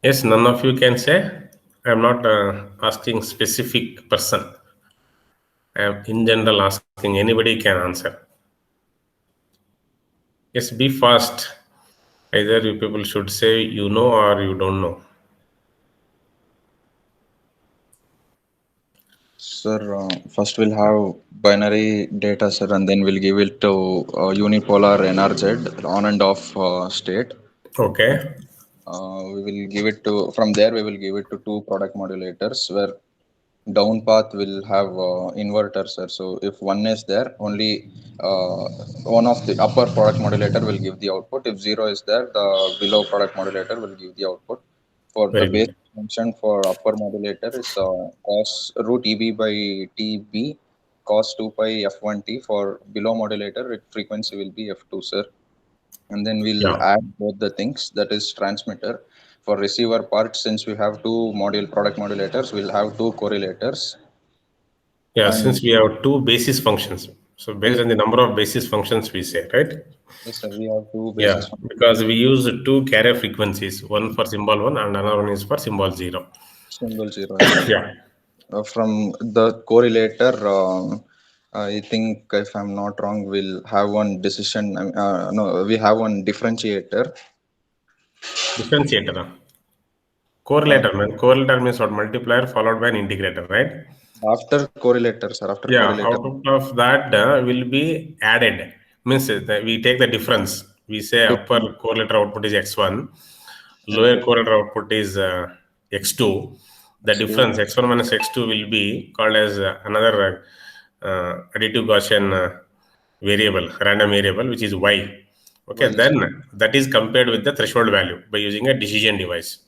Yes, none of you can say. I am not asking specific person. I am in general asking. Anybody can answer. Yes, be fast. Either you people should say you know or you don't know. Sir, first we'll have binary data, sir, and then we'll give it to unipolar NRZ, on and off state. Okay. We will give it to, from there we will give it to two product modulators where down path will have inverter, sir. So if one is there, only one of the upper product modulator will give the output. If zero is there, the below product modulator will give the output. For the Very base good. function for upper modulator is cos root EB by TB cos 2 pi F1T. For below modulator, its frequency will be F2, sir. And then we'll Yeah. add both the things, that is transmitter. For receiver part, since we have two product modulators, we'll have two correlators. Yeah, And since we have two basis functions. So based yes, on the number of basis functions we say, right? yes, sir, we have two Yeah, basis because we use two carrier frequencies, one for symbol 1 and another one is for symbol 0. symbol zero. Yes, sir. Yeah. From the correlator, I think if I'm not wrong, we'll have one decision. No, we have one differentiator. Differentiator. Huh? Uh, Correlator, man. Correlator means what? Multiplier followed by an integrator, right? After correlator, sir. After Yeah, correlator. out of that will be added. Means we take the difference. We say upper Different. correlator output is x1, Yes, lower sir. correlator output is x2. The X2. difference x1 minus x2 will be called as another additive Gaussian variable, random variable, which is y. Okay, Y, yes, sir. then that is compared with the threshold value by using a decision device.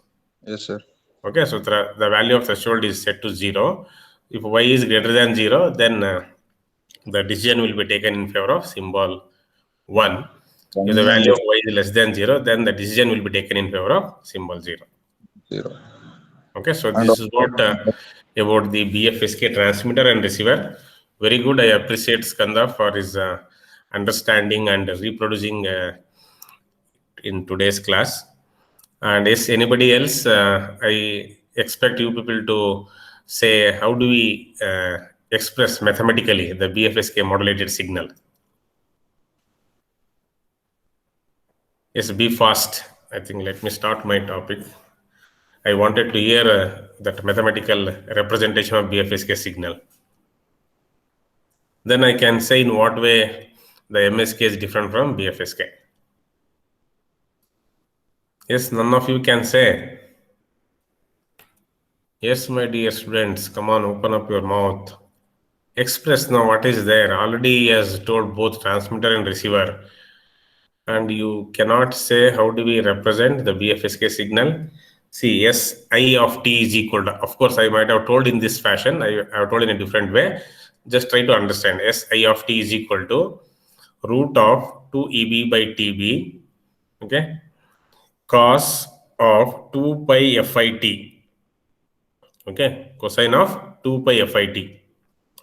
Yes, sir. Okay, so the value of threshold is set to 0. If y is greater than 0, then the decision will be taken in favor of symbol 1. If the One and value of this y is less than 0, then the decision will be taken in favor of symbol 0. zero. Okay, so And this is what about the BFSK transmitter and receiver. Very good. I appreciate Skanda for his understanding and reproducing in today's class. And is anybody else? I expect you people to say how do we express mathematically the BFSK modulated signal. Yes, be fast. I think let me start my topic. I wanted to hear that mathematical representation of BFSK signal. Then I can say in what way the MSK is different from BFSK. Yes, none of you can say. Yes, my dear students, come on, open up your mouth. Express now what is there. Already he has told both transmitter and receiver. And you cannot say how do we represent the BFSK signal. See, S I of t is equal to, of course, I might have told in this fashion, I have told in a different way. Just try to understand. S I of t is equal to root of 2EB by TB, okay, cos of 2 pi FIT, okay, cosine of 2 pi FIT,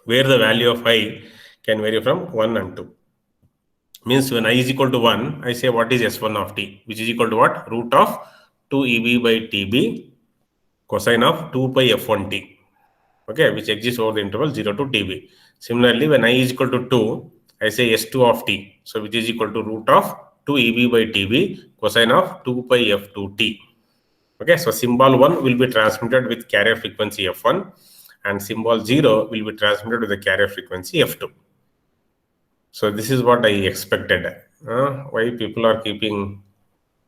where the value of I can vary from 1 and 2. Means when I is equal to 1, I say what is S1 of t, which is equal to what? Root of 2EB by TB cosine of 2 pi F1t, okay, which exists over the interval 0 to TB. Similarly, when I is equal to 2, I say S2 of t, so which is equal to root of 2EB by TB cosine of 2 pi F2t. Okay, so symbol 1 will be transmitted with carrier frequency F1 and symbol 0 will be transmitted with the carrier frequency F2. So this is what I expected. Why people are keeping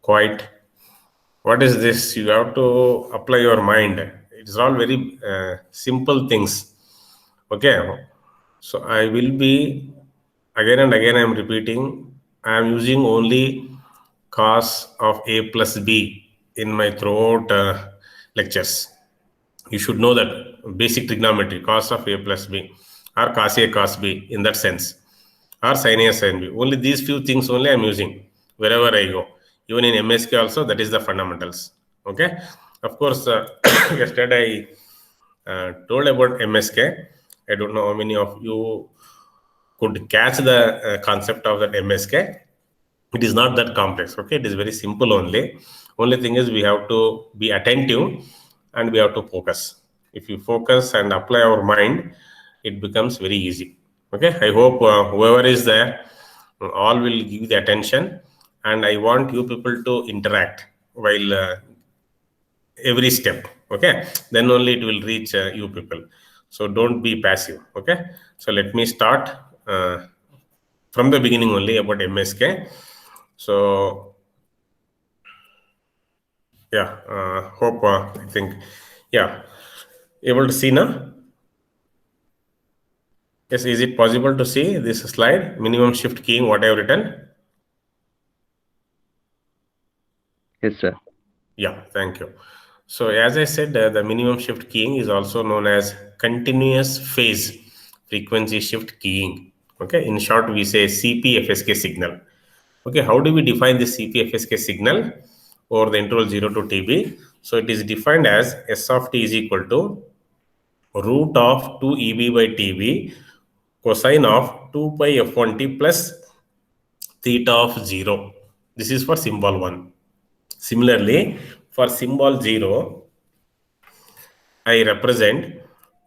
quiet? What is this? You have to apply your mind. It's all very simple things. Okay. So I will be again and again. I am repeating. I am using only cos of a plus b in my throughout lectures. You should know that basic trigonometry, cos of a plus b, or cos a cos b in that sense, or sin a sin b. Only these few things only I'm using wherever I go. Even in MSK also, that is the fundamentals. Okay. Of course, yesterday I told about MSK. I don't know how many of you could catch the concept of that MSK. It is not that complex. Okay, it is very simple only. Only thing is we have to be attentive and we have to focus. If you focus and apply our mind, it becomes very easy. Okay, I hope whoever is there, all will give the attention, and I want you people to interact while every step. Okay, then only it will reach you people. So don't be passive. Okay, so let me start from the beginning only about MSK. So yeah, hope I think, yeah, able to see now. Yes, is it possible to see this slide? Minimum shift keying, what I have written? Yes, sir. Yeah, thank you. So as I said, the minimum shift keying is also known as continuous phase frequency shift keying. Okay, in short, we say CPFSK signal. Okay, how do we define the CPFSK signal over the interval 0 to TB? So it is defined as S of t is equal to root of 2 EB by TB cosine of 2 pi F1t plus theta of 0. This is for symbol 1. Similarly, for symbol 0, I represent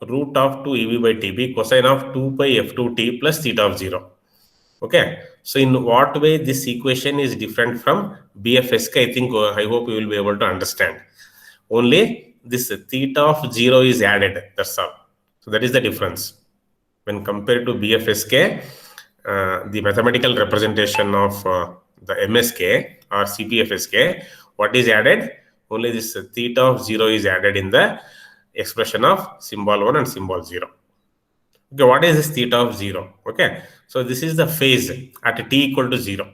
root of 2 EB by TB cosine of 2 pi F2t plus theta of 0. Okay. So in what way this equation is different from BFSK, I think, I hope you will be able to understand. Only this theta of 0 is added. That's all. So that is the difference. When compared to BFSK, the mathematical representation of the MSK or CPFSK, what is added? Only this theta of 0 is added in the expression of symbol 1 and symbol 0. Okay, what is this theta of 0? Okay, so this is the phase at t equal to 0.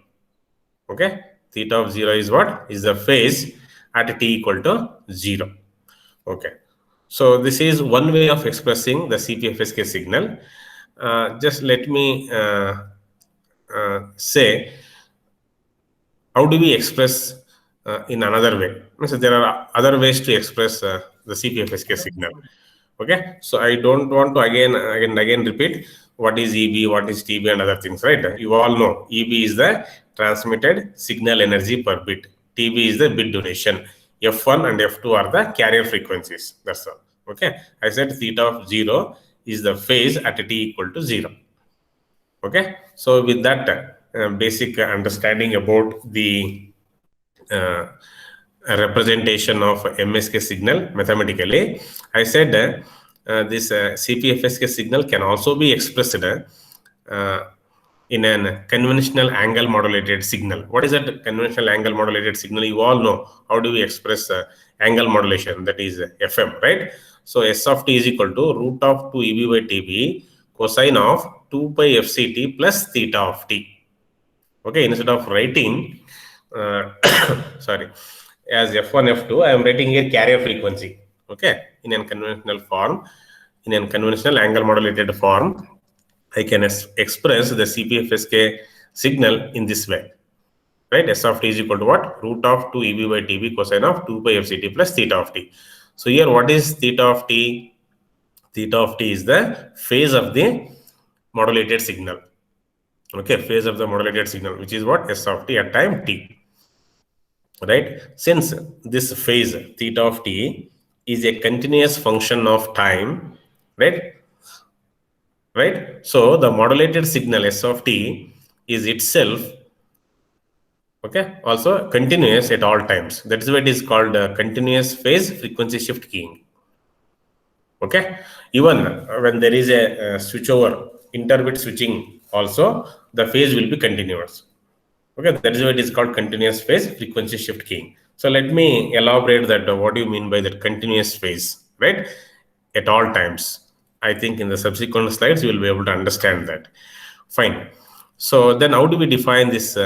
Okay, theta of 0 is what? Is the phase at t equal to 0. Okay, so this is one way of expressing the CPFSK signal. Just let me say, how do we express in another way? So there are other ways to express the CPFSK signal. Okay, so I don't want to again repeat what is EB, what is TB, and other things, right? You all know EB is the transmitted signal energy per bit. TB is the bit duration. F1 and F2 are the carrier frequencies. That's all. Okay, I said theta of 0 is the phase at t equal to 0. Okay, so with that basic understanding about the representation of MSK signal mathematically, I said this CPFSK signal can also be expressed in a conventional angle modulated signal. What is that conventional angle modulated signal? You all know how do we express angle modulation, that is FM, right? So S of t is equal to root of 2 EB by TB cosine of 2 pi FCT plus theta of t. Okay, instead of writing sorry, as F1 F2, I am writing here carrier frequency. Okay, in a conventional form, in a conventional angle modulated form, I can express the CPFSK signal in this way, right? S of t is equal to what? Root of 2 EB by TB cosine of 2 pi FCT plus theta of t. So here, what is theta of t? Theta of t is the phase of the modulated signal. Okay, phase of the modulated signal, which is what? S of t at time t. Right? Since this phase theta of t is a continuous function of time, right? Right? So the modulated signal S of t is itself, okay, also continuous at all times. That's why it is called continuous phase frequency shift keying. Okay, even when there is a switchover, interbit switching, also the phase will be continuous. Okay, that is why it is called continuous phase frequency shift keying. So let me elaborate that what do you mean by that continuous phase, right? At all times. I think in the subsequent slides you will be able to understand that. Fine. So then how do we define this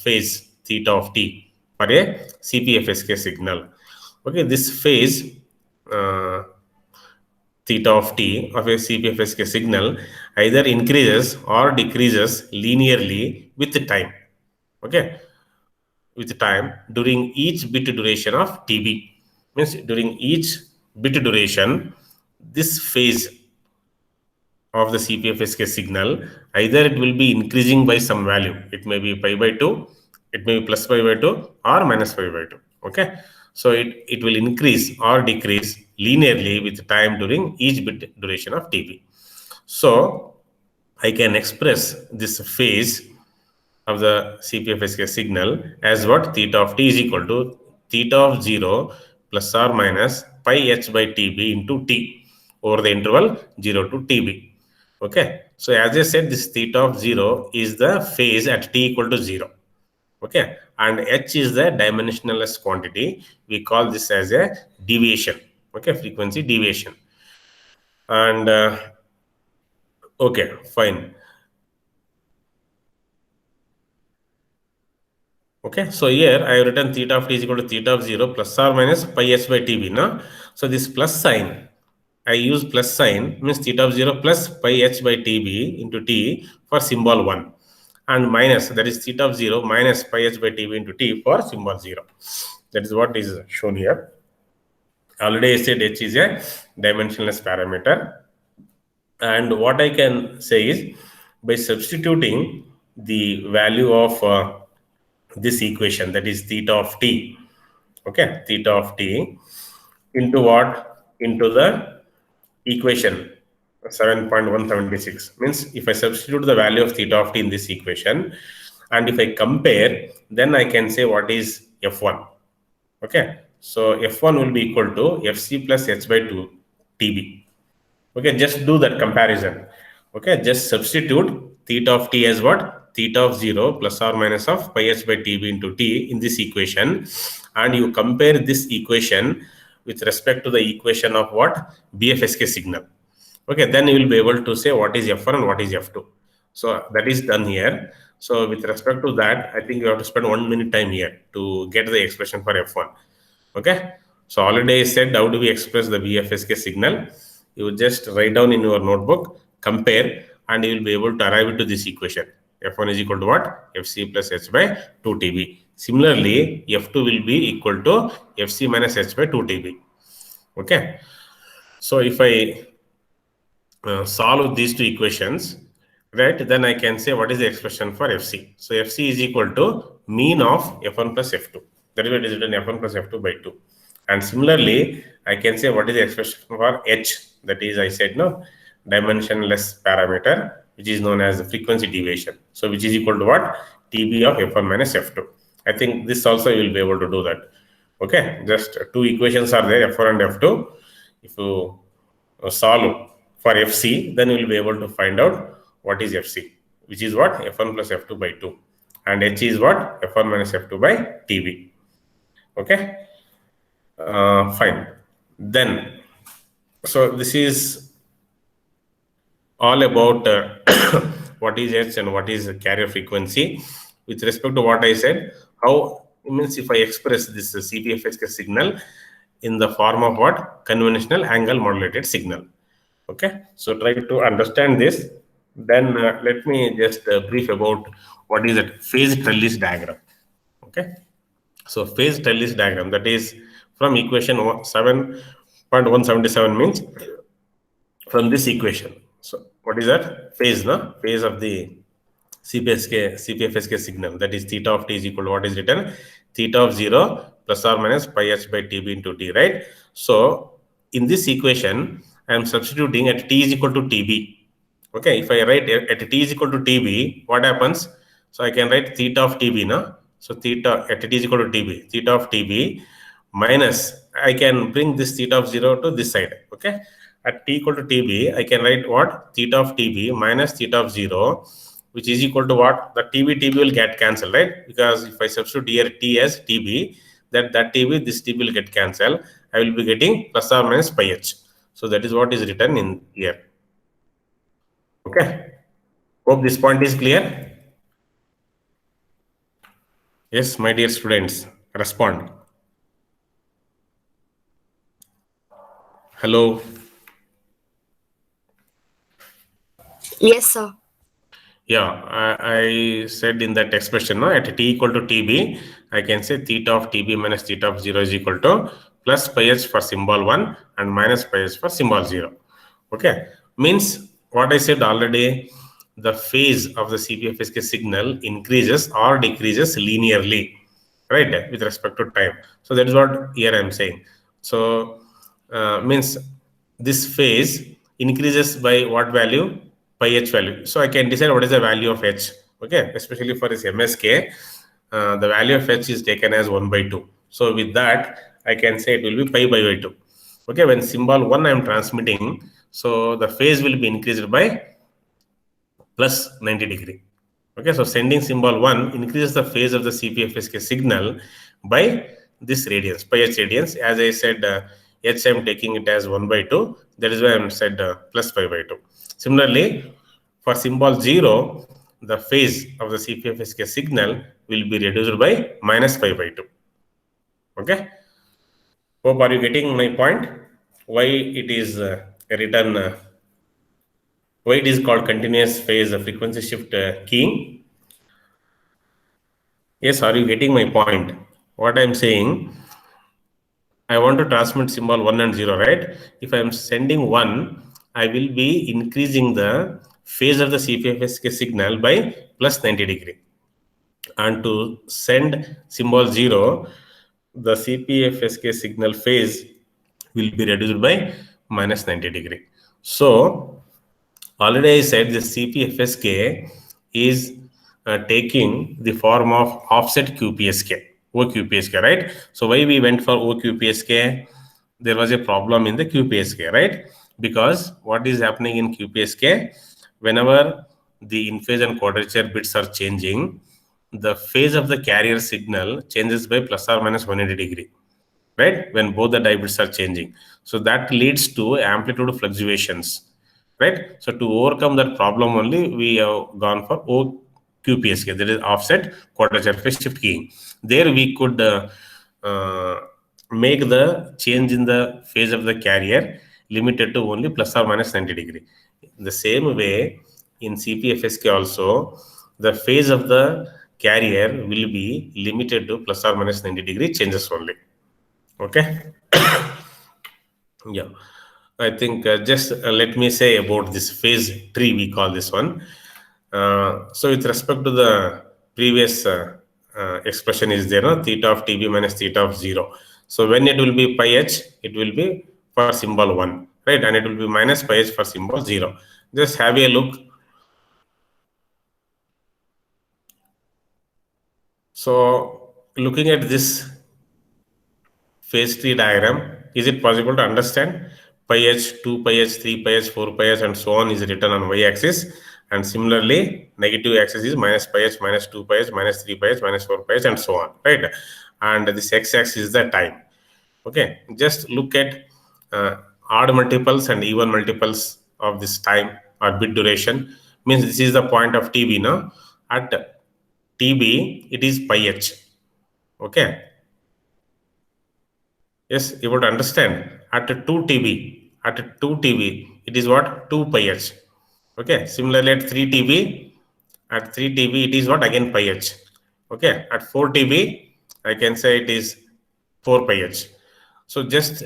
phase theta of t for a CPFSK signal? Okay, this phase theta of t of a CPFSK signal either increases or decreases linearly with time. Okay, with time during each bit duration of TB. Means during each bit duration, this phase of the CPFSK signal, either it will be increasing by some value. It may be pi by 2, it may be plus pi by 2 or minus pi by 2. Okay, so it will increase or decrease linearly with time during each bit duration of TB. So I can express this phase of the CPFSK signal as what theta of t is equal to theta of 0 plus or minus pi h by TB into t over the interval 0 to TB. Okay, so as I said, this theta of 0 is the phase at t equal to 0. Okay, and h is the dimensionless quantity. We call this as a deviation. Okay, frequency deviation. And okay, fine. Okay, so here I have written theta of t is equal to theta of 0 plus or minus pi h by tb. No? So this plus sign, I use plus sign, means theta of 0 plus pi h by tb into t for symbol 1, and minus, that is theta of 0 minus pi h by tb into t for symbol 0. That is what is shown here. Already I said h is a dimensionless parameter, and what I can say is, by substituting the value of this equation, that is theta of t, okay, theta of t, into what? Into the equation 7.176. Means if I substitute the value of theta of t in this equation, and if I compare, then I can say what is f1. Okay, so f1 will be equal to fc plus h by 2 tb. Okay, just do that comparison. Okay, just substitute theta of t as what? Theta of 0 plus or minus of pi h by tb into t in this equation, and you compare this equation with respect to the equation of what? BFSK signal. Okay, then you will be able to say what is f1 and what is f2. So that is done here. So with respect to that, I think you have to spend 1 minute time here to get the expression for f1. Okay, so already I said how do we express the BFSK signal. You just write down in your notebook, compare, and you will be able to arrive to this equation. F1 is equal to what? Fc plus h by 2 tb. Similarly, F2 will be equal to Fc minus h by 2 tb. Okay, so if I solve these two equations, right, then I can say what is the expression for Fc. So Fc is equal to mean of F1 plus F2. That is what is written, F1 plus F2 by 2. And similarly, I can say what is the expression for H. That is, I said, no, dimensionless parameter, which is known as the frequency deviation. So which is equal to what? TB of F1 minus F2. I think this also you will be able to do that. Okay, just two equations are there, F1 and F2. If you solve for Fc, then we will be able to find out what is Fc, which is what? F1 plus F2 by 2. And H is what? F1 minus F2 by TB. Okay, fine. Then, so this is all about what is H and what is carrier frequency. With respect to what I said, how means if I express this CPFSK signal in the form of what? Conventional angle modulated signal. Okay, so try to understand this. Then let me just brief about what is that phase trellis diagram. Okay, so phase trellis diagram, that is from equation 7.177, means from this equation. So what is that? Phase, no? Phase of the CPFSK signal, that is theta of t is equal to what is written? Theta of 0 plus or minus pi h by tb into t, right? So in this equation, I am substituting at t is equal to tb. Okay, if I write at t is equal to tb, what happens? So I can write theta of tb, no? So theta at t is equal to tb, theta of tb minus, I can bring this theta of 0 to this side. Okay, at t equal to tb, I can write what? Theta of tb minus theta of 0, which is equal to what? The TB will get cancelled, right? Because if I substitute here t as TB, that TB, this TB will get cancelled. I will be getting plus or minus pi h. So that is what is written in here. Okay. Hope this point is clear. Yes, my dear students, respond. Hello. Yes, sir. Yeah, I said in that expression, no, at t equal to tb, I can say theta of tb minus theta of 0 is equal to plus pi h for symbol 1 and minus pi h for symbol 0. Okay, means what I said already, the phase of the CPFSK signal increases or decreases linearly right, with respect to time. So that is what here I am saying. So means this phase increases by what value? Pi h value. So I can decide what is the value of h. Okay, especially for this MSK, the value of h is taken as 1 by 2. So with that, I can say it will be pi by 2. Okay, when symbol 1 I am transmitting, so the phase will be increased by plus 90 degree. Okay, so sending symbol 1 increases the phase of the CPFSK signal by this radiance, pi h radiance. As I said, h I am taking it as 1 by 2. That is why I am said plus pi by 2. Similarly, for symbol 0, the phase of the CPFSK signal will be reduced by minus pi by 2. Okay. Hope are you getting my point? Why it is written? Why it is called continuous phase frequency shift keying? Yes, are you getting my point? What I am saying, I want to transmit symbol 1 and 0, right? If I am sending 1, I will be increasing the phase of the CPFSK signal by plus 90 degree. And to send symbol 0, the CPFSK signal phase will be reduced by minus 90 degree. So, already I said the CPFSK is taking the form of offset QPSK, OQPSK, right? So why we went for OQPSK? There was a problem in the QPSK, right? Because what is happening in QPSK, whenever the in phase and quadrature bits are changing, the phase of the carrier signal changes by plus or minus 180 degree, right? When both the die bits are changing. So that leads to amplitude fluctuations, right? So to overcome that problem only, we have gone for OQPSK, that is offset quadrature phase shift keying. There we could make the change in the phase of the carrier limited to only plus or minus 90 degree. The same way in CPFSK also, the phase of the carrier will be limited to plus or minus 90 degree changes only. Okay. Yeah, I think just let me say about this phase tree, we call this one. So with respect to the previous expression is there, no? Theta of TB minus theta of 0. So when it will be pi h, it will be for symbol 1, right? And it will be minus pi h for symbol 0. Just have a look. So looking at this phase tree diagram, is it possible to understand? Pi h, 2 pi h, 3 pi h, 4 pi h, and so on is written on y-axis. And similarly, negative axis is minus pi h, minus 2 pi h, minus 3 pi h, minus 4 pi h, and so on, right? And this x-axis is the time. Okay, just look at odd multiples and even multiples of this time or bit duration. Means this is the point of TB, no? At TB, it is pi h. Okay. Yes, you would understand. At 2 TB, it is what? 2 pi h. Okay. Similarly, at 3 TB, it is what? Again pi h. Okay. At 4 TB, I can say it is 4 pi h. So just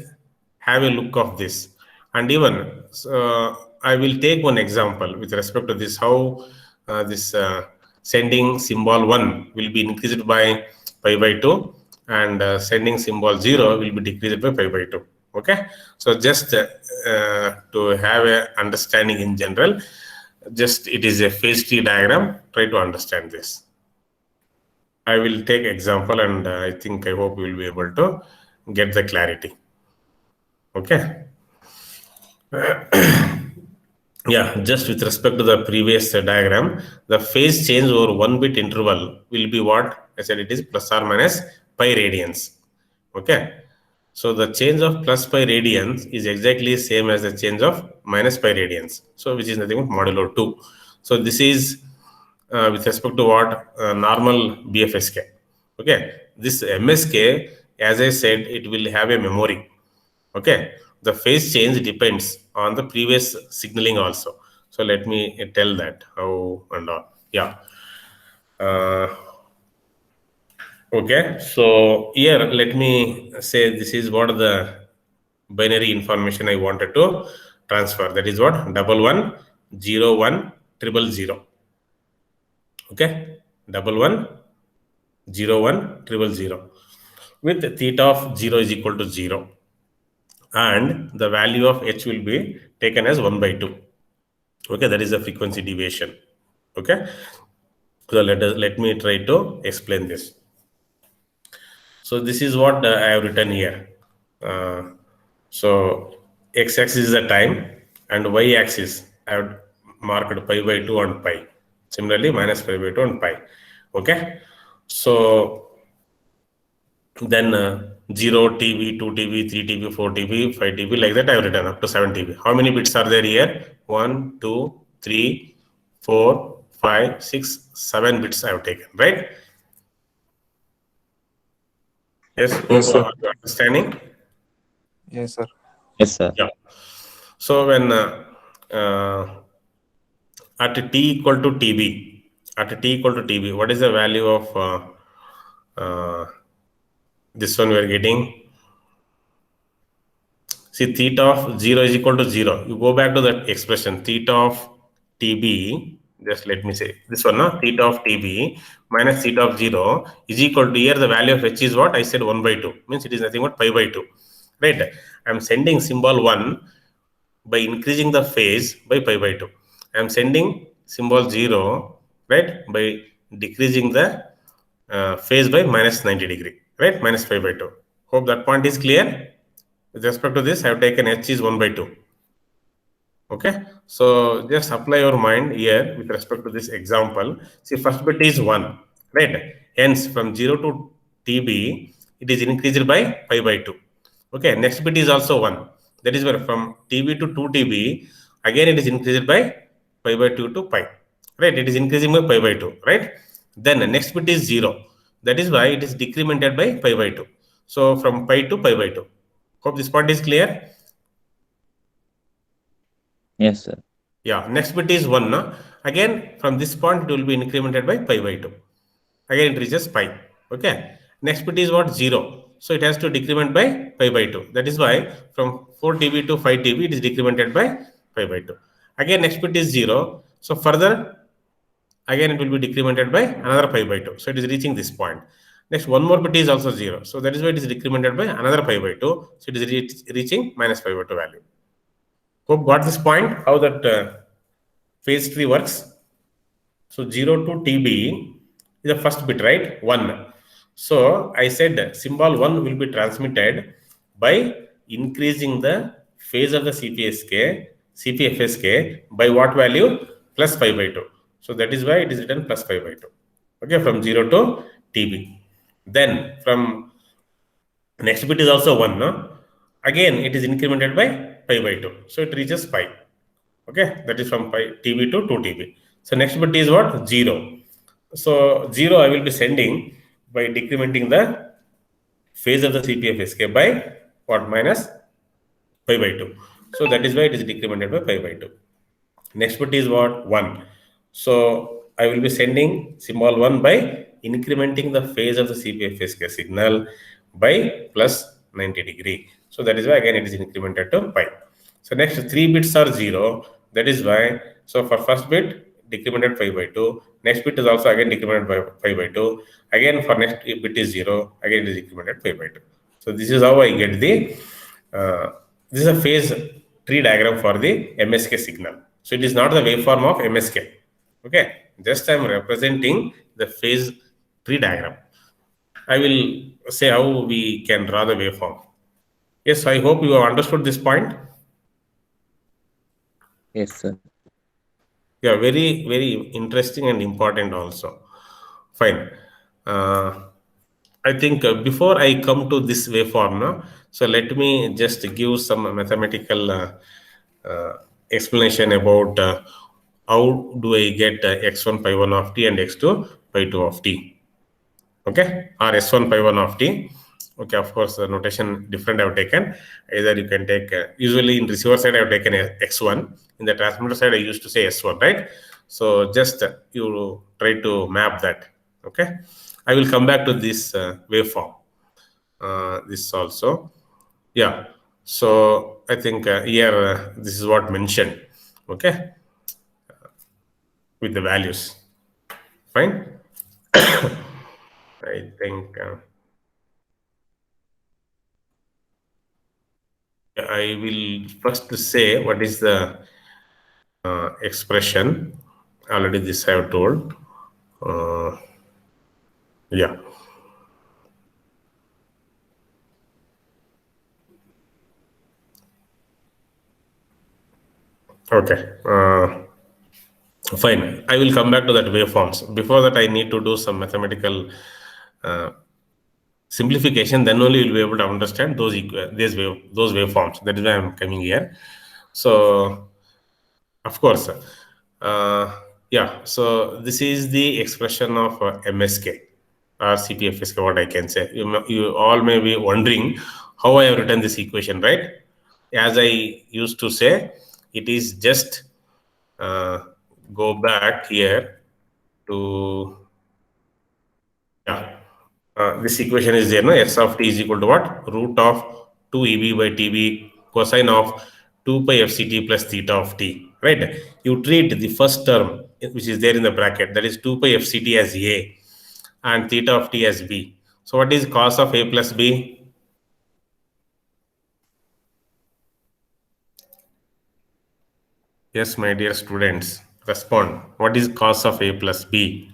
have a look of this. And even I will take one example with respect to this, how this sending symbol 1 will be increased by pi by 2, and sending symbol 0 will be decreased by pi by 2. Okay, so just to have a understanding in general, just it is a phase tree diagram. Try to understand this. I will take example, and I hope you will be able to get the clarity. Okay. Yeah, just with respect to the previous diagram, the phase change over 1 bit interval will be what? I said it is plus or minus pi radians. Okay. So the change of plus pi radians is exactly same as the change of minus pi radians. So which is nothing but modulo 2. So this is with respect to what? Normal BFSK. Okay. This MSK, as I said, it will have a memory. Okay. The phase change depends on the previous signaling also. So let me tell that how and all. Yeah. Okay. So here, let me say this is what the binary information I wanted to transfer. That is what? 110100. Okay. 110100. 0, 1, 0, 0 with theta of 0 is equal to 0, and the value of h will be taken as 1 by 2. Okay, that is the frequency deviation. Okay, so let me try to explain this. So this is what I have written here. So x-axis is the time, and y-axis I have marked pi by 2 and pi. Similarly, minus pi by 2 and pi. Okay, so then 0 TB, 2 TB, 3 TB, 4 TB, 5 TB, like that I have written up to 7 TB. How many bits are there here? 1, 2, 3, 4, 5, 6, 7 bits I have taken, right? Yes, Yes, sir. are you understanding? Yes, sir. Yes, sir. Yeah. So when at t equal to TB, what is the value of this one we are getting? See, theta of 0 is equal to 0. You go back to that expression, theta of TB, just let me say this one, no? Theta of TB minus theta of 0 is equal to, here the value of h is what? I said 1 by 2. Means it is nothing but pi by 2. Right? I am sending symbol 1 by increasing the phase by pi by 2. I am sending symbol 0, right, by decreasing the phase by minus 90 degree, right, minus pi by 2. Hope that point is clear. With respect to this, I have taken h is 1 by 2. Okay, so just apply your mind here with respect to this example. See, first bit is 1, right? Hence, from 0 to TB, it is increased by pi by 2. Okay, next bit is also 1. That is where from TB to 2 TB, again it is increased by pi by 2 to pi. Right, it is increasing by pi by 2, right? Then the next bit is 0. That is why it is decremented by pi by 2. So from pi to pi by 2. Hope this point is clear. Yes, sir. Yeah, next bit is 1. No? Again, from this point, it will be incremented by pi by 2. Again, it reaches pi. Okay. Next bit is what? 0. So it has to decrement by pi by 2. That is why from 4 TB to 5 TB, it is decremented by pi by 2. Again, next bit is 0. So further, again, it will be decremented by another pi by 2. So it is reaching this point. Next, one more bit is also 0. So that is why it is decremented by another pi by 2. So it is reaching minus pi by 2 value. Hope got this point, how that phase tree works. So 0 to TB is the first bit, right? 1. So I said symbol 1 will be transmitted by increasing the phase of the CPFSK by what value? Plus pi by 2. So that is why it is written plus pi by 2. Okay, from 0 to TB. Then from next bit is also 1. No? Again, it is incremented by pi by 2. So it reaches pi. Okay, that is from pi TB to 2 TB. So next bit is what? 0. So 0 I will be sending by decrementing the phase of the CPFSK by what? Minus pi by 2. So that is why it is decremented by pi by 2. Next bit is what? 1. So I will be sending symbol 1 by incrementing the phase of the CPFSK signal by plus 90 degree. So that is why again it is incremented to pi. So next 3 bits are 0. That is why, so for first bit, decremented pi by 2. Next bit is also again decremented by pi by 2. Again for next bit is 0. Again it is decremented pi by 2. So this is how I get the, this is a phase tree diagram for the MSK signal. So it is not the waveform of MSK. Okay, just I am representing the phase tree diagram. I will say how we can draw the waveform. Yes, I hope you have understood this point. Yes, sir. Yeah, very, very interesting and important also. Fine. I think before I come to this waveform, no? So let me just give some mathematical explanation about how do I get x1 pi 1 of t and x2 pi 2 of t. Okay, or s1 pi 1 of t. Okay, of course, the notation different I have taken. Either you can take, usually in receiver side I have taken x1. In the transmitter side I used to say s1, right? So just you try to map that. Okay, I will come back to this waveform. This also. Yeah, so I think here this is what mentioned. Okay, with the values. Fine. I think I will first say what is the expression. Already this I have told. Uh, yeah. Okay. Fine. I will come back to that waveforms. Before that, I need to do some mathematical uh, simplification. Then only you'll be able to understand those waveforms. That is why I'm coming here. So, of course, yeah. So this is the expression of MSK or CPFSK. What I can say. You all may be wondering how I have written this equation, right? As I used to say, it is just uh, go back here to, yeah, this equation is there, no? S of t is equal to what? Root of 2 EB by TB cosine of 2 pi FCT plus theta of t, right? You treat the first term, which is there in the bracket, that is 2 pi FCT as A and theta of t as B. So what is cos of A plus B? Yes, my dear students, respond. What is cos of A plus B?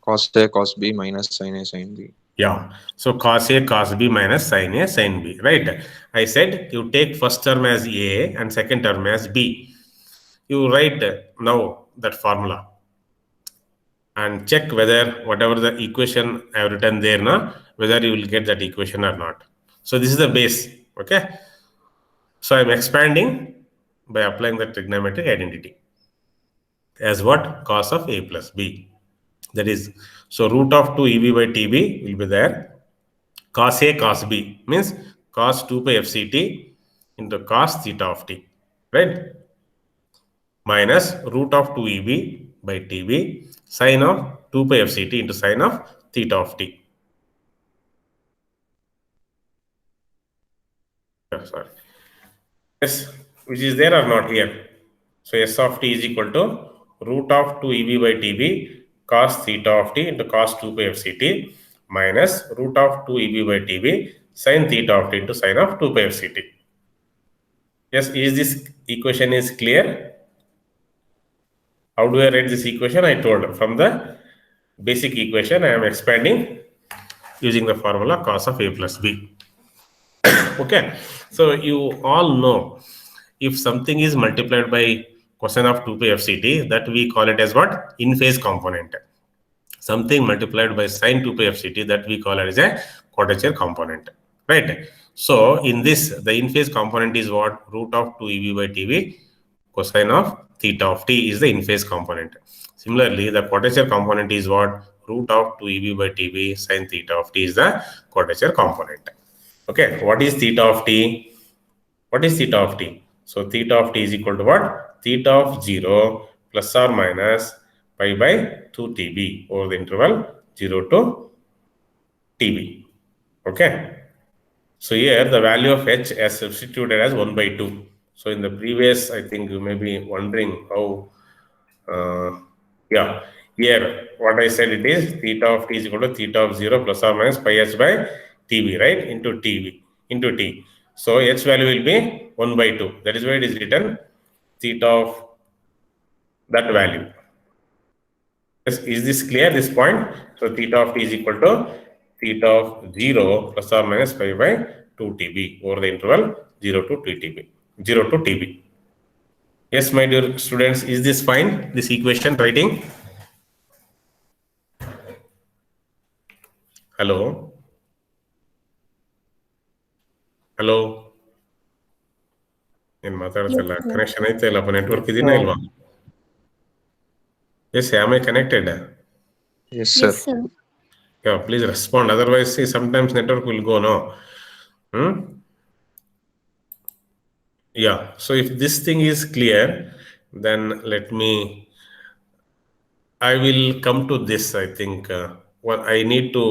Cos A cos B minus sin A sin B. Yeah. So cos A cos B minus sin A sin B, right? I said you take first term as A and second term as B. You write now that formula and check whether whatever the equation I have written there, na, whether you will get that equation or not. So this is the base. Okay. So I'm expanding by applying the trigonometric identity as what? Cos of A plus B. That is, so root of 2 EB by TB will be there. Cos A cos B means cos 2 pi FCT into cos theta of t, right? Minus root of 2 EB by TB sine of 2 pi FCT into sine of theta of t. Yeah, sorry. Yes, which is there or not here? So S of t is equal to root of 2 EB by TB cos theta of t into cos 2 pi FCT minus root of 2 EB by TB sine theta of t into sine of 2 pi FCT. Yes, is this equation is clear? How do I write this equation? I told from the basic equation I am expanding using the formula cos of A plus B. Okay, so you all know if something is multiplied by cosine of 2 pi FCT, that we call it as what? In phase component. Something multiplied by sine 2 pi FCT, that we call it as a quadrature component, right? So in this, the in phase component is what? Root of 2 EB by TB cosine of theta of t is the in phase component. Similarly, the quadrature component is what? Root of 2 EB by TB sine theta of t is the quadrature component. Okay, what is theta of t? What is theta of t? So theta of t is equal to what? Theta of 0 plus or minus pi by 2 TB over the interval 0 to TB. Okay. So here the value of h as substituted as 1 by 2. So in the previous, I think you may be wondering how, yeah, here what I said, it is theta of t is equal to theta of 0 plus or minus pi h by TB, right? Into TB, into t. So h value will be 1 by 2. That is why it is written theta of that value. Yes, is this clear, this point? So theta of t is equal to theta of 0 plus or minus pi by 2 TB over the interval 0 to TB. 0 to TB. Yes, my dear students, is this fine? This equation writing? Hello? Hello? ಏನು ಮಾತಾಡ್ತಿಲ್ಲ connection ಐತೆ ಇಲ್ಲಪ್ಪ network ಇದೀನಾ ಇಲ್ವಾ yes am I connected Yes, sir. Yes, sir. Yeah, please respond, otherwise see sometimes network will go, no? Yeah, so if this thing is clear, then let me, I will come to this, I think what I need to,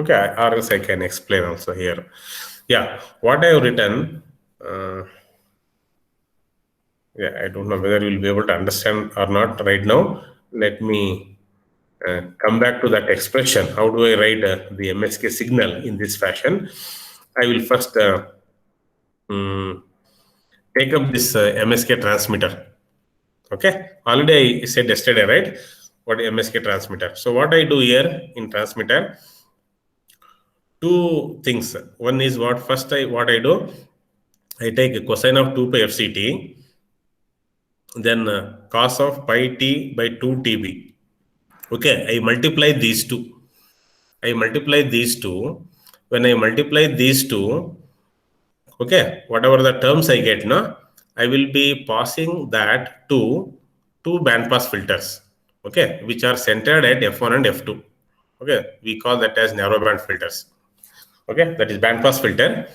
okay, or else I can explain also here. Yeah, what I have written, yeah, I don't know whether you will be able to understand or not right now. Let me come back to that expression. How do I write the MSK signal in this fashion? I will first mm, take up this MSK transmitter. Okay, already I said yesterday, right? What MSK transmitter. So what I do here in transmitter, two things. One is what I do. I take a cosine of 2 pi FCT, then cos of pi t by 2 TB. Okay, I multiply these two. When I multiply these two, okay, whatever the terms I get, no, I will be passing that to two bandpass filters, okay, which are centered at F1 and F2. Okay, we call that as narrowband filters. Okay, that is bandpass filter.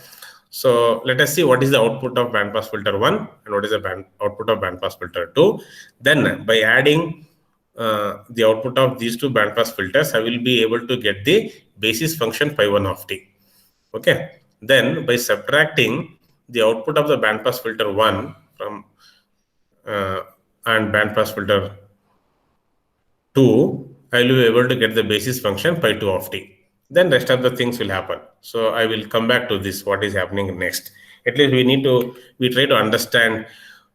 So let us see what is the output of bandpass filter 1 and what is the output of bandpass filter 2. Then by adding the output of these two bandpass filters, I will be able to get the basis function pi 1 of t. Okay. Then by subtracting the output of the bandpass filter 1 from and bandpass filter 2, I will be able to get the basis function pi 2 of t. Then rest of the things will happen. So I will come back to this, what is happening next. At least we try to understand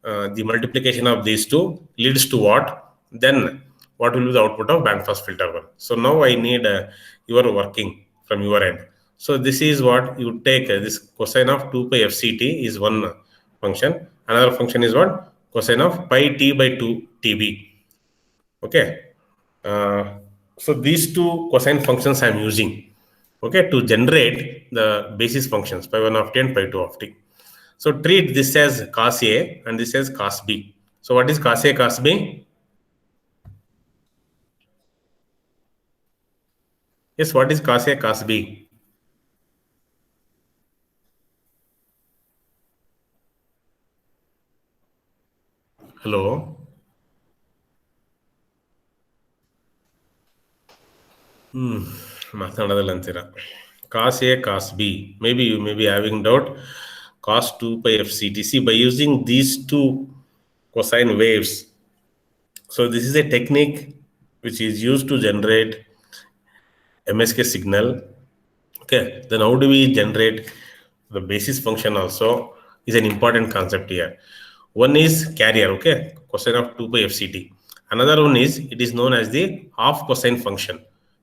the multiplication of these two leads to what, then what will be the output of bandpass filter 1. So now I need your working from your end. So this is what you take, this cosine of 2 pi FCT is one function. Another function is what? Cosine of pi t by 2 TB. Okay. So these two cosine functions I am using, okay, to generate the basis functions pi 1 of t and pi 2 of t. So treat this as cos A and this as cos B. So what is cos A, cos B? Yes, what is cos A, cos B? Hello? ಮಾತನಾಡೋದಿಲ್ಲ ಅಂತೀರಾ. Cos A, cos B. Maybe you may be having doubt. Cos 2 pi FCT. See, by using these two cosine waves, so this is a technique which is used to generate MSK signal. Okay, then how do we generate the basis function also is an important concept here. One is carrier, okay, cosine of 2 pi FCT. Another one is, it is known as the half cosine function,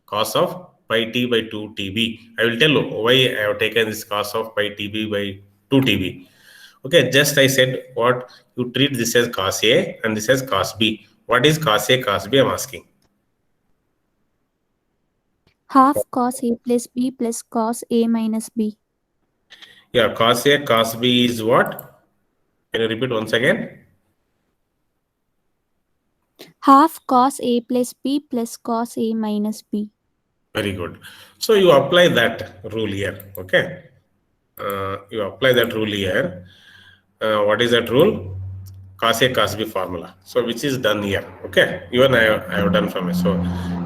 cos of pi t by 2 TB. I will tell you why I have taken this cos of pi TB by 2 TB. Okay, just I said what you treat this as cos A and this as cos B. What is cos A, cos B? I'm asking. Half cos A plus B plus cos A minus B. Yeah, cos A, cos B is what? Can you repeat once again? Half cos A plus B plus cos A minus B. Very good. So you apply that rule here, okay? You apply that rule here. What is that rule? Cos A, cos B formula. So which is done here, okay? Even I have done from it. So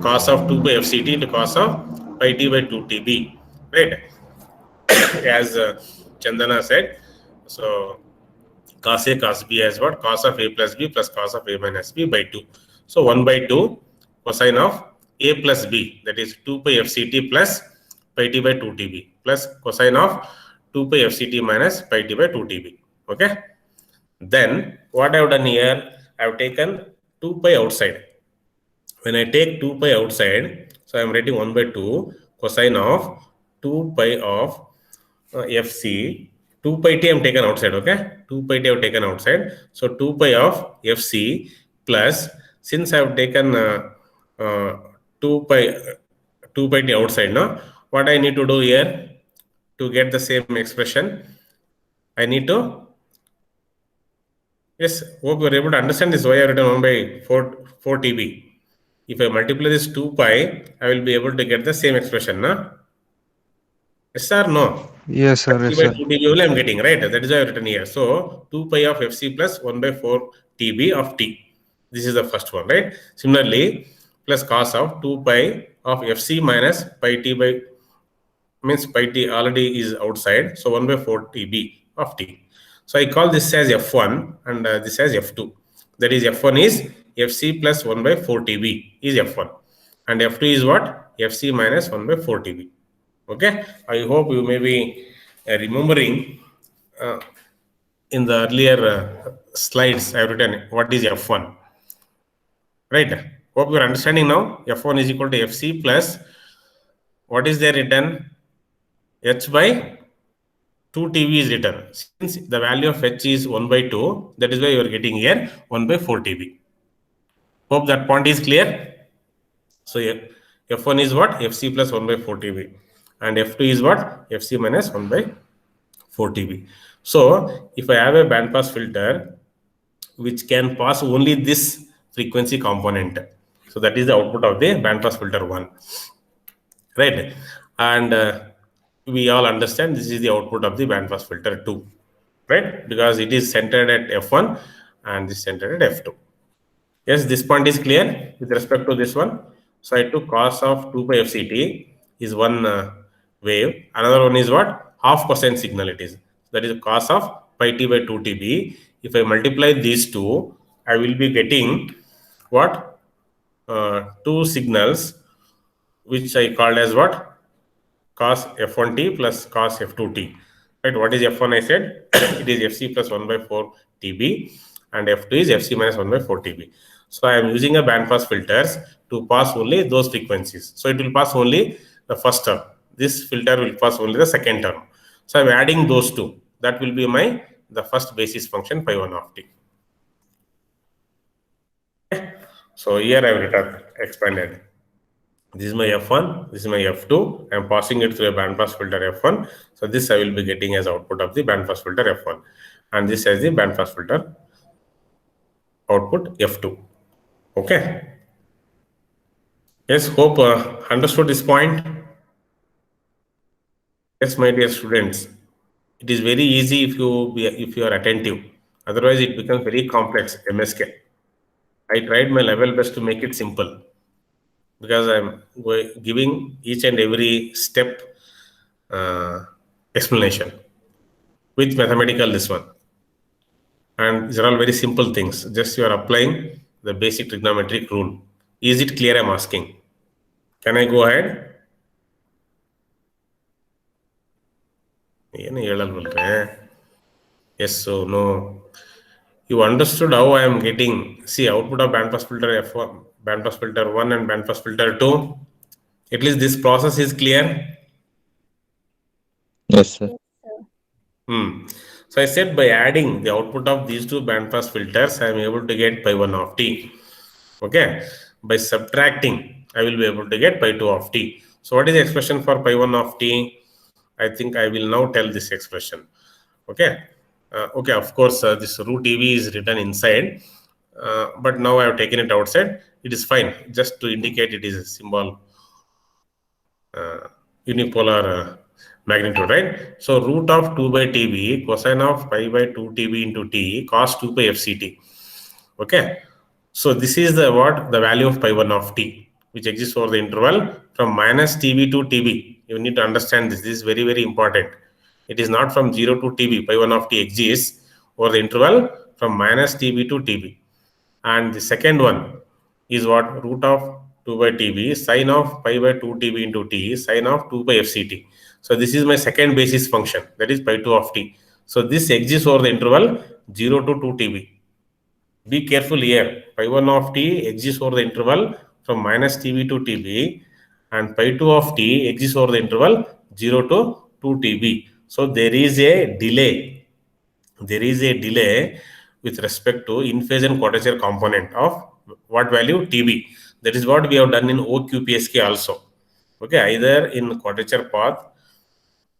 cos of 2 by FCT to cos of pi t by 2 TB, right? As Chandana said, so cos A, cos B as what? Cos of A plus B plus cos of A minus B by 2. So 1 by 2 cosine of A plus B, that is 2 pi FCT plus pi t by 2 TB plus cosine of 2 pi FCT minus pi t by 2 TB. Okay. Then what I have done here, I have taken 2 pi outside. When I take 2 pi outside, so I am writing 1 by 2 cosine of 2 pi of FC. 2 pi t I am taken outside, okay? 2 pi t I have taken outside. So 2 pi of FC plus, since I have taken 2 pi t outside, now what I need to do here to get the same expression, I need to, yes, hope you are able to understand this, why I have written 1 by 4 TB. If I multiply this 2 pi, I will be able to get the same expression, na? Yes or no? Yes, sir. Yes, 2 by sir. 2 TB only I am getting, right? That is why I have written here. So 2 pi of FC plus 1 by 4 TB of t. This is the first one, right? Similarly, plus cos of 2 pi of FC minus pi t by, means pi t already is outside. So 1 by 4 TB of t. So I call this as F1 and this as F2. That is F1 is FC plus 1 by 4 TB is F1. and f2 is what? fc minus 1 by 4 TB. Okay, I hope you may be remembering in the earlier slides I have written what is f1, right? Hope you are understanding now. f1 is equal to fc plus what is there written? h by 2 TB is written. Since the value of h is 1 by 2, that is why you are getting here 1 by 4 TB. Hope that point is clear. So f1 is what? fc plus 1 by 4 TB, and f2 is what? fc minus 1 by 4 TB. So if I have a bandpass filter which can pass only this frequency component, so that is the output of the bandpass filter 1, right? And we all understand this is the output of the bandpass filter 2, right? Because it is centered at f1 and this centered at f2. Yes, this point is clear with respect to this one. So I took cos of 2 by fct is one wave. Another one is what? Half cosine signal it is. That is cos of pi t by 2 TB. If I multiply these two, I will be getting what? Two signals which I called as what? Cos f1t plus cos f2t. Right? What is f1? I said it is fc plus 1 by 4 TB, and f2 is fc minus 1 by 4 TB. So I am using a bandpass filters to pass only those frequencies. So it will pass only the first term. This filter will pass only the second term. So I am adding those two. That will be the first basis function phi 1 of t. Okay. So here I have written expanded. This is my f1, this is my f2. I am passing it through a bandpass filter f1. So this I will be getting as output of the bandpass filter f1, and this as the bandpass filter output f2. Okay. Yes, hope understood this point. Yes, my dear students, it is very easy if you are attentive. Otherwise, it becomes very complex. MSK. I tried my level best to make it simple, because I'm giving each and every step explanation with mathematical this one, and these are all very simple things. Just you are applying the basic trigonometric rule. Is it clear? I'm asking. Can I go ahead? Yes, so no. You understood how I am getting, see, output of bandpass filter F1, bandpass filter 1 and bandpass filter 2. At least this process is clear. Yes, sir. So I said by adding the output of these two bandpass filters, I am able to get pi 1 of t. Okay. By subtracting, I will be able to get pi 2 of t. So what is the expression for pi 1 of t? I think I will now tell this expression. Okay. Okay, of course, this root EV is written inside, but now I have taken it outside. It is fine, just to indicate it is a symbol, unipolar magnitude, right? So root of 2 by TB cosine of pi by 2 TB into t cos 2 by FCT. Okay, so this is the value of pi 1 of t, which exists over the interval from minus TB to TB. You need to understand this. This is very, very important. It is not from 0 to TB. Pi 1 of t exists over the interval from minus TB to TB. And the second one is what? Root of 2 by TB sine of pi by 2 TB into t sine of 2 by FCT. So this is my second basis function, that is pi 2 of t. So this exists over the interval 0 to 2 TB. Be careful here. Pi 1 of t exists over the interval from minus TB to TB, and pi 2 of t exists over the interval 0 to 2 TB. So there is a delay. There is a delay with respect to in phase and quadrature component of what value? TB. That is what we have done in OQPSK also. Okay, either in quadrature path,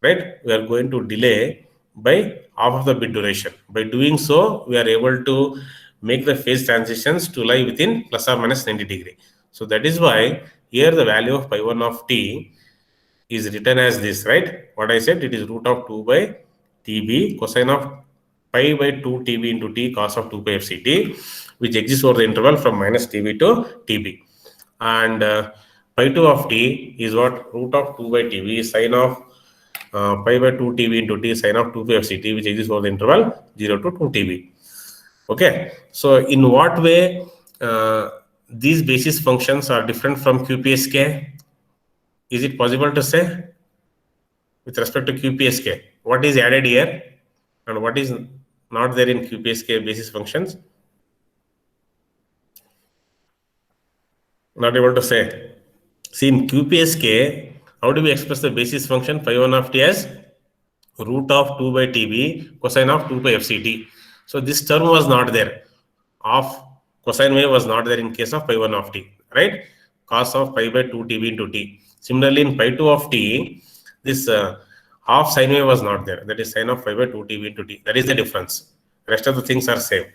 right, we are going to delay by half of the bit duration. By doing so, we are able to make the phase transitions to lie within plus or minus 90 degree. So that is why here the value of pi 1 of t is written as this, right? What I said, it is root of 2 by TB cosine of pi by 2 TB into t cos of 2 pi FCT, which exists over the interval from minus TB to TB. And pi 2 of t is what? Root of 2 by TB sine of pi by 2 TB into t sine of 2 pi FCT, which exists over the interval 0 to 2 TB. Okay. So in what way these basis functions are different from QPSK? Is it possible to say with respect to QPSK? What is added here and what is not there in QPSK basis functions? Not able to say. See, in QPSK, how do we express the basis function phi 1 of t as root of 2 by tb cosine of 2 by fct? So this term was not there. Of cosine wave was not there in case of pi 1 of t, right? Cos of pi by 2 tb into t. Similarly, in pi 2 of t, this half sine wave was not there. That is sine of pi by 2 tb into t. That is the difference. Rest of the things are same.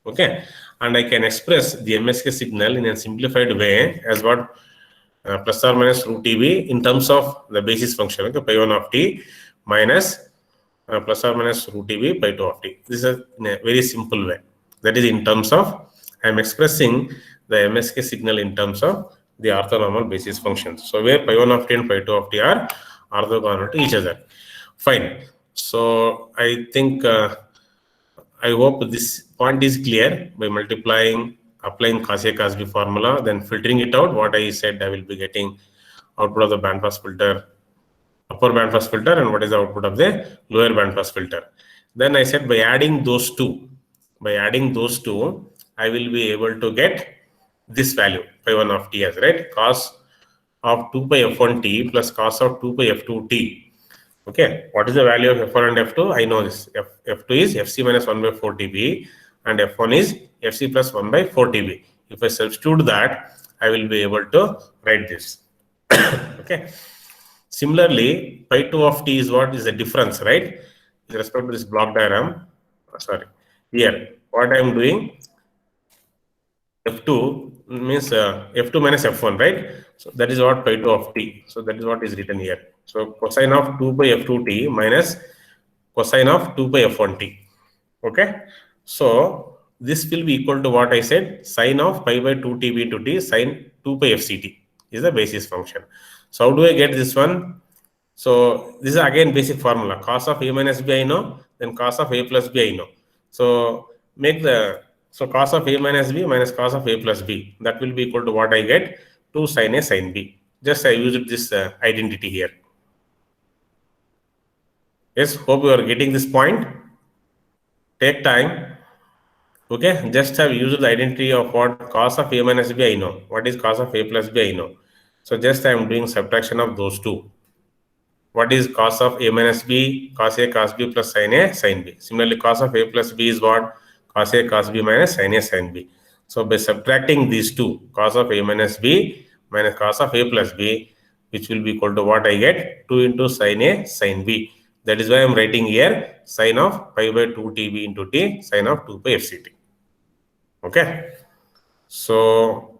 Okay, and I can express the MSK signal in a simplified way as what plus or minus root tb in terms of the basis function, okay, pi 1 of t minus plus or minus root tb pi 2 of t. This is in a very simple way. That is in terms of, I am expressing the MSK signal in terms of the orthonormal basis functions. So where pi 1 of t and pi 2 of t are orthogonal to each other. Fine. So I think I hope this point is clear. By multiplying, applying cos A cos B formula, then filtering it out, what I said, I will be getting output of the bandpass filter, upper bandpass filter, and what is the output of the lower bandpass filter. Then I said by adding those two, I will be able to get this value, pi 1 of t as, right? Cos of 2 pi f1t plus cos of 2 pi f2t. Okay, what is the value of f1 and f2? I know this. F2 is fc minus 1 by 4 tb and f1 is fc plus 1 by 4 tb. If I substitute that, I will be able to write this. Okay. Similarly, pi 2 of t is what is the difference, right? With respect to this block diagram. Sorry. Here, what I am doing, f2 means f2 minus f1, right? So that is what pi 2 of t. So that is what is written here. So cosine of 2 by f2t minus cosine of 2 by f1t. Okay. So this will be equal to what I said, sine of pi by 2 tb into t sine 2 by fct is the basis function. So how do I get this one? So this is again basic formula. Cos of a minus b I know, then cos of a plus b I know. So make the, so cos of a minus b minus cos of a plus b, that will be equal to what I get, 2 sine a sine b. Just I used this identity here. Yes, hope you are getting this point. Take time. Okay, just have used the identity of what cos of a minus b I know. What is cos of a plus b I know. So just I am doing subtraction of those two. What is cos of a minus b? Cos a cos b plus sin a sin b. Similarly, cos of a plus b is what? Cos a cos b minus sin a sin b. So by subtracting these two, cos of a minus b minus cos of a plus b, which will be equal to what I get? 2 into sin a sin b. That is why I am writing here sin of pi by 2 tb into t sin of 2 pi fct. Okay. So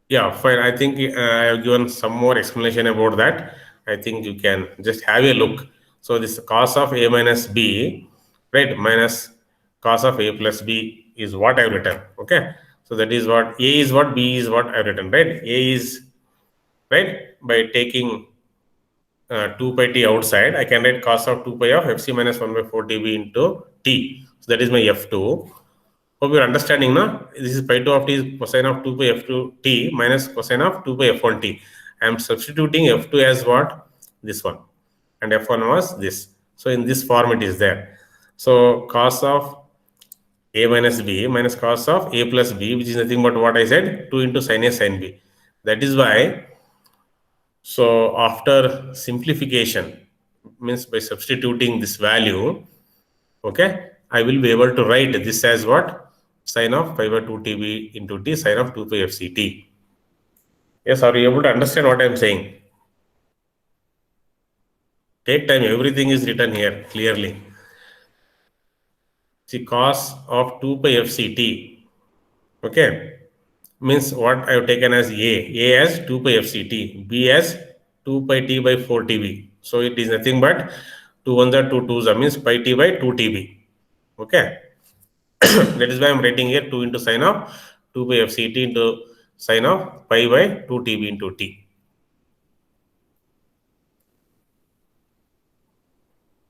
yeah, fine. I think I have given some more explanation about that. I think you can just have a look. So this cos of a minus b, right, minus cos of a plus b is what I've written. Okay. So that is what a is what, b is what I've written, right? A is, right, by taking 2 pi t outside, I can write cos of 2 pi of fc minus 1 by 4 tb into t. So that is my f2. Hope you're understanding now. This is pi 2 of t is cosine of 2 pi f2t minus cosine of 2 pi f1t. I am substituting f2 as what? This one. And f1 was this. So in this form it is there. So cos of a minus b minus cos of a plus b, which is nothing but what I said, 2 into sin a sin b. That is why, so after simplification, means by substituting this value, okay, I will be able to write this as what? Sine of pi by 2 tb into t sine of 2 pi fct. Yes, are you able to understand what I am saying? Take time, everything is written here clearly. See, cos of 2 pi fct, okay, means what I have taken as a as 2 pi fct, b as 2 pi t by 4 tb. So it is nothing but 2 1s are 2 2s, means pi t by 2 tb. Okay. That is why I am writing here 2 into sine of 2 by fct into sine of pi by 2 tb into t.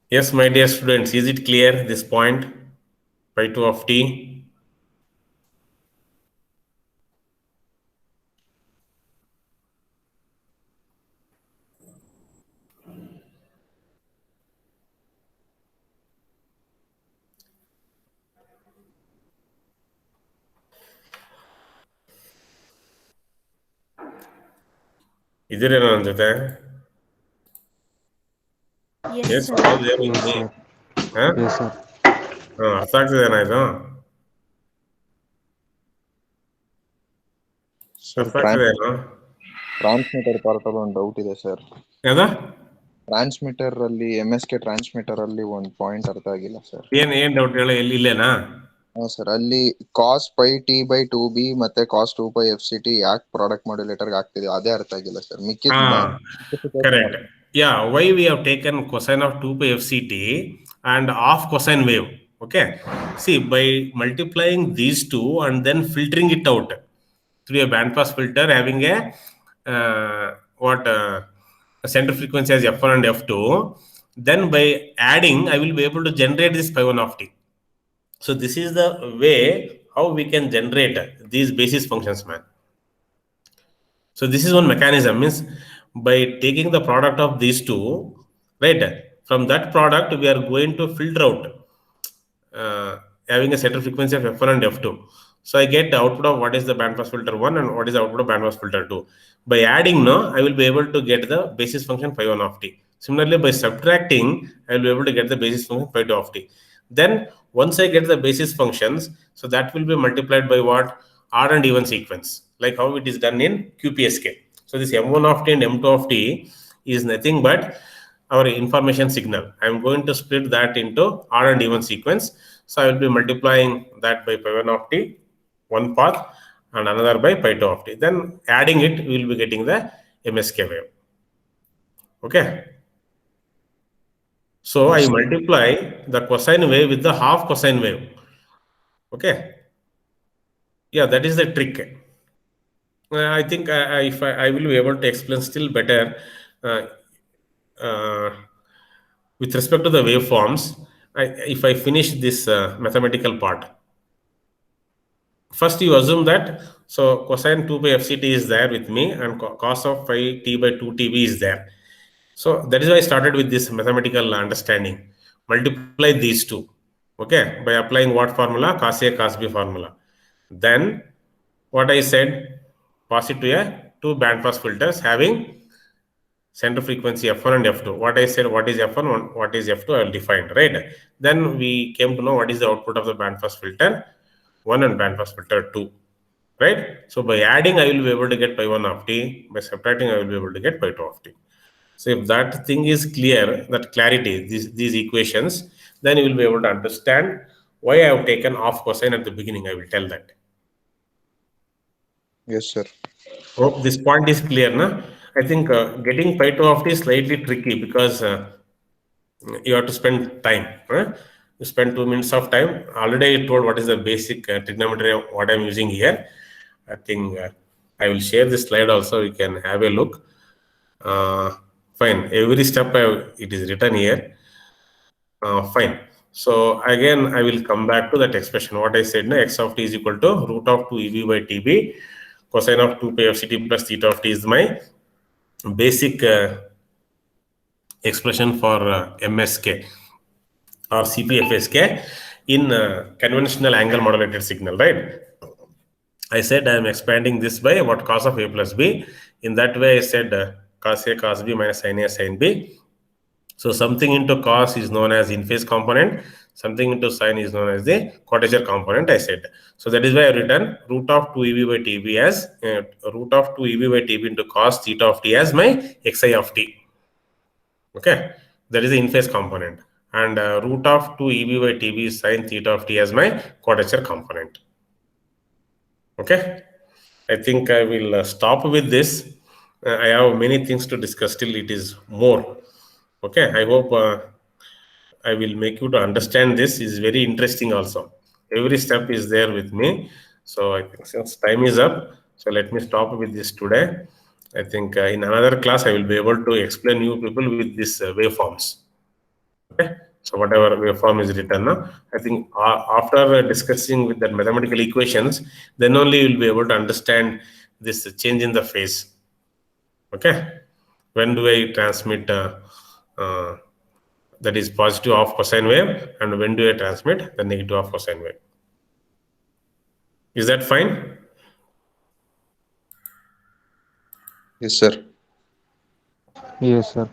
Yes, my dear students, is it clear this point? Pi 2 of t. ಇದಿರೇನೋ ನನ್ನ ಜೊತೆ? Yes, yes, sir. All there with Yes, me. sir. ಹಾಂ, Yes, sir. ಅರ್ಥ ಆಗ್ತಿದೆನಾ ಇದು? Sir ಅರ್ಥ ಆಗ್ತಿದೆಯೇನೋ? Transmitter part ಅಲ್ಲಿ ಒಂದು doubt ಇದೆ sir. ಯಾವ್ದ? ಟ್ರಾನ್ಸ್ಮಿಟರ್ ಅಲ್ಲಿ MSK ಟ್ರಾನ್ಸ್ಮಿಟರ್ ಅಲ್ಲಿ ಒಂದು ಪಾಯಿಂಟ್ ಅರ್ಥ ಆಗಿಲ್ಲ ಸರ್. ಏನ್ ಡೌಟ್ ಹೇಳ? ಇಲ್ಲೇನಾ? ಹಾ ಸರ್, ಅಲ್ಲಿ cos pi t by 2b ಮತ್ತೆ cos 2 pi FCT ಯಾಕೆ ಪ್ರಾಡಕ್ಟ್ ಮಾಡ್ಯುಲೇಟರ್ ಆಗ್ತಿದೆ ಅದೇ ಅರ್ಥ ಆಗಿಲ್ಲ sir. ಮಿಕ್ಕಿದ್ Correct. Yeah, why we have taken cosine of 2 pi FCT and half cosine wave. Okay. See, by multiplying these two and then filtering it out through a bandpass filter having a center frequency as F1 and F2, then by adding, I will be able to generate this pi 1 of t. So this is the way how we can generate these basis functions, man. So this is one mechanism, means by taking the product of these two, right, from that product we are going to filter out having a center frequency of F1 and F2. So I get the output of what is the bandpass filter 1 and what is the output of bandpass filter 2. By adding, I will be able to get the basis function phi 1 of t. Similarly, by subtracting, I will be able to get the basis function phi 2 of t. Then once I get the basis functions, so that will be multiplied by what? Odd and even sequence, like how it is done in QPSK. So this M1 of t and M2 of t is nothing but our information signal. I am going to split that into odd and even sequence. So I will be multiplying that by pi 1 of t, one path, and another by pi 2 of t. Then adding it, we will be getting the MSK wave. Okay. So I multiply the cosine wave with the half cosine wave. Okay. Yeah, that is the trick. I think if I will be able to explain still better with respect to the waveforms. If I finish this mathematical part, first you assume that so cosine 2 by FCT is there with me and cos of phi t by 2 TB is there. So that is why I started with this mathematical understanding. Multiply these two, okay, by applying what formula? Cos A cos B formula. Then what I said, pass it to a two bandpass filters having center frequency F1 and F2. What I said, what is F1, what is F2, I will define, right? Then we came to know what is the output of the bandpass filter 1 and bandpass filter 2, right? So by adding, I will be able to get pi 1 of t. By subtracting, I will be able to get pi 2 of t. So if that thing is clear, that clarity, these equations, then you will be able to understand why I have taken off cosine at the beginning. I will tell that. Yes, sir. Hope this point is clear, na? I think getting pi 2 of t is slightly tricky because you have to spend time. You spend 2 minutes of time. Already I told what is the basic trigonometry of what I'm using here. I think I will share this slide also. You can have a look. Fine. Every step it is written here. Fine. So again, I will come back to that expression. What I said, x of t is equal to root of 2 EB by TB. Cosine of 2 pi FCT plus theta of t is my basic expression for MSK or CPFSK in conventional angle modulated signal, right? I said I am expanding this by what? Cos of A plus B. In that way, I said cos A cos B minus sin A sin B. So something into cos is known as in phase component, something into sin is known as the quadrature component, I said. So that is why I have written root of 2 EB by TB as root of 2 EB by TB into cos theta of t as my xi of t. Okay, that is the in phase component. And root of 2 EB by TB is sin theta of t as my quadrature component. Okay, I think I will stop with this. I have many things to discuss, still it is more. Okay, I hope I will make you to understand this. Is very interesting also. Every step is there with me. So I think since time is up, so let me stop with this today. I think in another class I will be able to explain you people with these waveforms. Okay, so whatever waveform is written now, I think after discussing with that mathematical equations, then only you will be able to understand this change in the phase. Okay, when do I transmit that is positive of cosine wave, and when do I transmit the negative of cosine wave? Is that fine? Yes, sir. Yes, sir.